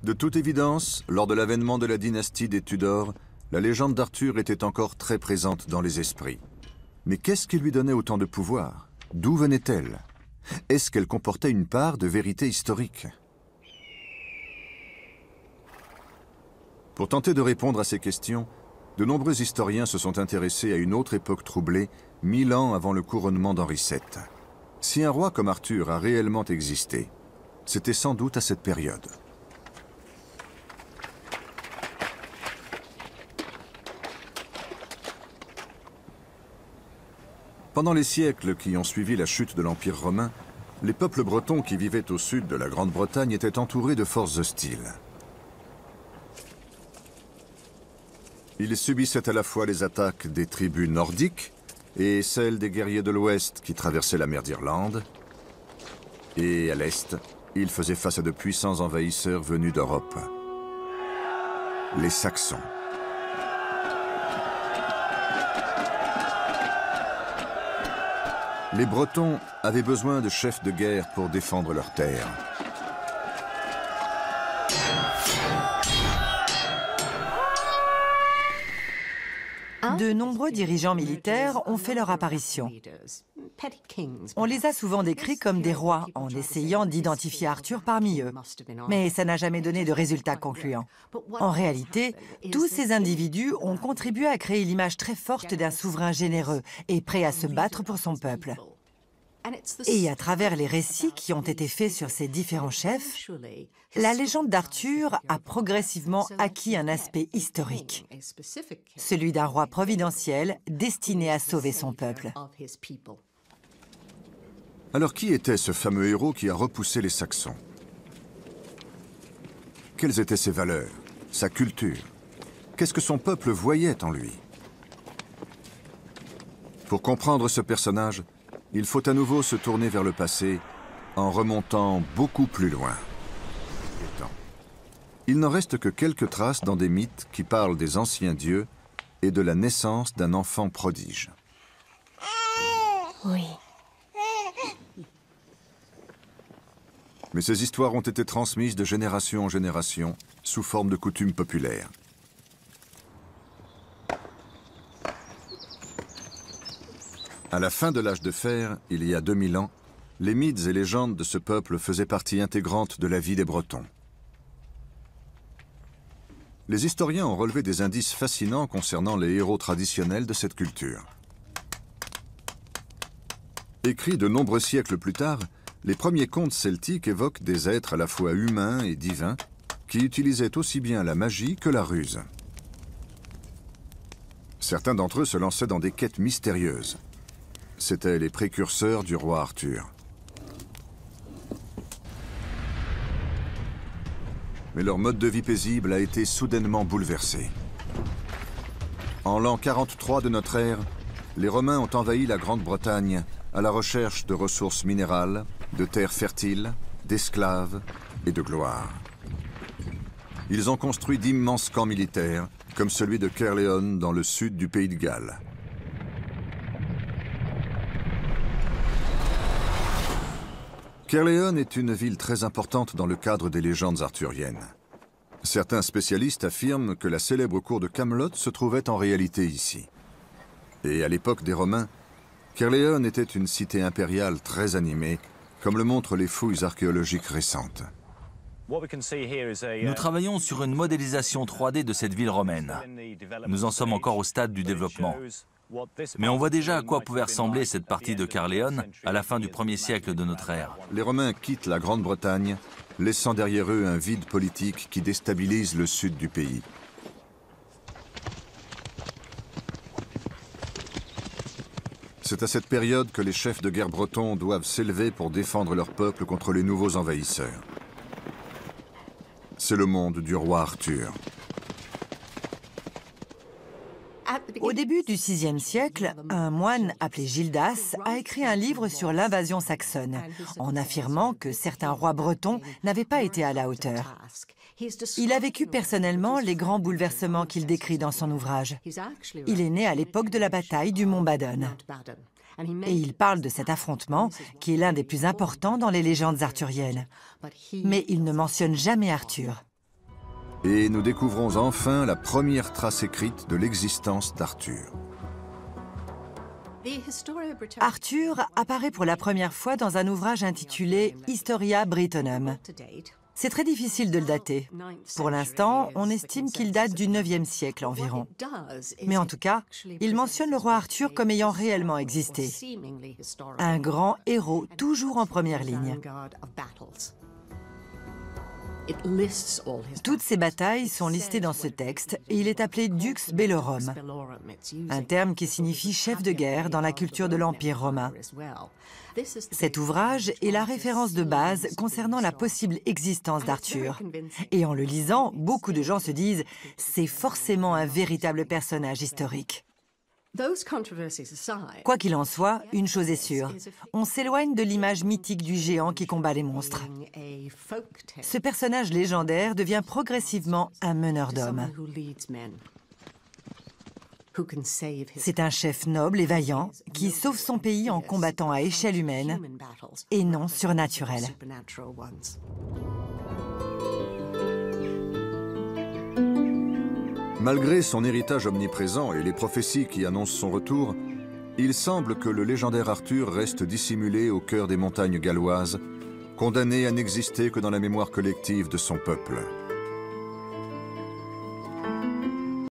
De toute évidence, lors de l'avènement de la dynastie des Tudors, la légende d'Arthur était encore très présente dans les esprits. Mais qu'est-ce qui lui donnait autant de pouvoir? D'où venait-elle? Est-ce qu'elle comportait une part de vérité historique? Pour tenter de répondre à ces questions, de nombreux historiens se sont intéressés à une autre époque troublée, 1000 ans avant le couronnement d'Henri VII. Si un roi comme Arthur a réellement existé, c'était sans doute à cette période. Pendant les siècles qui ont suivi la chute de l'Empire romain, les peuples bretons qui vivaient au sud de la Grande-Bretagne étaient entourés de forces hostiles. Ils subissaient à la fois les attaques des tribus nordiques et celles des guerriers de l'Ouest qui traversaient la mer d'Irlande. Et à l'Est, ils faisaient face à de puissants envahisseurs venus d'Europe. Les Saxons. Les Bretons avaient besoin de chefs de guerre pour défendre leurs terres. De nombreux dirigeants militaires ont fait leur apparition. On les a souvent décrits comme des rois, en essayant d'identifier Arthur parmi eux. Mais ça n'a jamais donné de résultat concluant. En réalité, tous ces individus ont contribué à créer l'image très forte d'un souverain généreux et prêt à se battre pour son peuple. Et à travers les récits qui ont été faits sur ces différents chefs, la légende d'Arthur a progressivement acquis un aspect historique, celui d'un roi providentiel destiné à sauver son peuple. Alors qui était ce fameux héros qui a repoussé les Saxons? Quelles étaient ses valeurs, sa culture? Qu'est-ce que son peuple voyait en lui? Pour comprendre ce personnage, il faut à nouveau se tourner vers le passé en remontant beaucoup plus loin. Il n'en reste que quelques traces dans des mythes qui parlent des anciens dieux et de la naissance d'un enfant prodige. Oui. Mais ces histoires ont été transmises de génération en génération sous forme de coutumes populaires. À la fin de l'âge de fer, il y a 2000 ans, les mythes et légendes de ce peuple faisaient partie intégrante de la vie des Bretons. Les historiens ont relevé des indices fascinants concernant les héros traditionnels de cette culture. Écrits de nombreux siècles plus tard, les premiers contes celtiques évoquent des êtres à la fois humains et divins qui utilisaient aussi bien la magie que la ruse. Certains d'entre eux se lançaient dans des quêtes mystérieuses. C'étaient les précurseurs du roi Arthur. Mais leur mode de vie paisible a été soudainement bouleversé. En l'an 43 de notre ère, les Romains ont envahi la Grande-Bretagne à la recherche de ressources minérales, de terres fertiles, d'esclaves et de gloire. Ils ont construit d'immenses camps militaires, comme celui de Caerleon dans le sud du pays de Galles. Caerleon est une ville très importante dans le cadre des légendes arthuriennes. Certains spécialistes affirment que la célèbre cour de Camelot se trouvait en réalité ici. Et à l'époque des Romains, Caerleon était une cité impériale très animée, comme le montrent les fouilles archéologiques récentes. Nous travaillons sur une modélisation 3D de cette ville romaine. Nous en sommes encore au stade du développement. Mais on voit déjà à quoi pouvait ressembler cette partie de Caerleon à la fin du 1er siècle de notre ère. Les Romains quittent la Grande-Bretagne, laissant derrière eux un vide politique qui déstabilise le sud du pays. C'est à cette période que les chefs de guerre bretons doivent s'élever pour défendre leur peuple contre les nouveaux envahisseurs. C'est le monde du roi Arthur. Au début du VIe siècle, un moine appelé Gildas a écrit un livre sur l'invasion saxonne, en affirmant que certains rois bretons n'avaient pas été à la hauteur. Il a vécu personnellement les grands bouleversements qu'il décrit dans son ouvrage. Il est né à l'époque de la bataille du mont Badon. Et il parle de cet affrontement, qui est l'un des plus importants dans les légendes arthuriennes. Mais il ne mentionne jamais Arthur. Et nous découvrons enfin la première trace écrite de l'existence d'Arthur. Arthur apparaît pour la première fois dans un ouvrage intitulé Historia Brittonum. C'est très difficile de le dater. Pour l'instant, on estime qu'il date du 9e siècle environ. Mais en tout cas, il mentionne le roi Arthur comme ayant réellement existé. Un grand héros toujours en première ligne. Toutes ces batailles sont listées dans ce texte et il est appelé Dux Bellorum, un terme qui signifie chef de guerre dans la culture de l'Empire romain. Cet ouvrage est la référence de base concernant la possible existence d'Arthur. Et en le lisant, beaucoup de gens se disent « c'est forcément un véritable personnage historique ». Quoi qu'il en soit, une chose est sûre, on s'éloigne de l'image mythique du géant qui combat les monstres. Ce personnage légendaire devient progressivement un meneur d'hommes. C'est un chef noble et vaillant qui sauve son pays en combattant à échelle humaine et non surnaturelle. Malgré son héritage omniprésent et les prophéties qui annoncent son retour, il semble que le légendaire Arthur reste dissimulé au cœur des montagnes galloises, condamné à n'exister que dans la mémoire collective de son peuple.